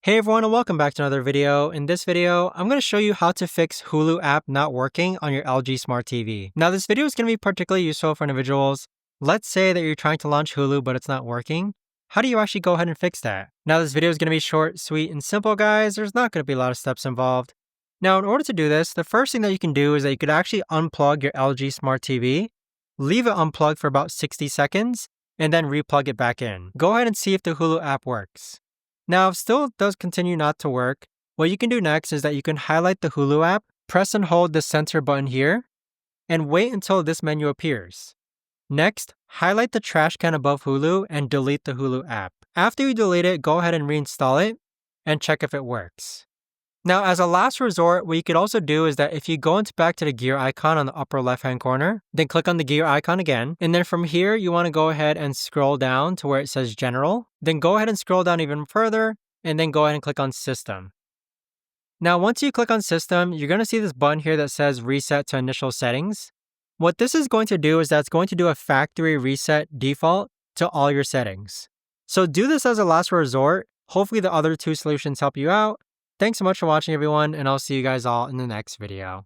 Hey everyone and welcome back to another video. In this video, I'm going to show you how to fix Hulu app not working on your LG Smart TV. Now this video is going to be particularly useful for individuals. Let's say that you're trying to launch Hulu but it's not working. How do you actually go ahead and fix that? Now this video is going to be short, sweet, and simple guys. There's not going to be a lot of steps involved. Now in order to do this, the first thing that you can do is that you could actually unplug your LG Smart TV, leave it unplugged for about 60 seconds, and then replug it back in. Go ahead and see if the Hulu app works. Now, if still does continue not to work, what you can do next is that you can highlight the Hulu app, press and hold the center button here, and wait until this menu appears. Next, highlight the trash can above Hulu and delete the Hulu app. After you delete it, go ahead and reinstall it and check if it works. Now, as a last resort, what you could also do is that if you go back to the gear icon on the upper left-hand corner, then click on the gear icon again. And then from here, you want to go ahead and scroll down to where it says General. Then go ahead and scroll down even further, and then go ahead and click on System. Now, once you click on System, you're going to see this button here that says Reset to Initial Settings. What this is going to do is that it's going to do a factory reset default to all your settings. So do this as a last resort. Hopefully the other two solutions help you out. Thanks so much for watching everyone, and I'll see you guys all in the next video.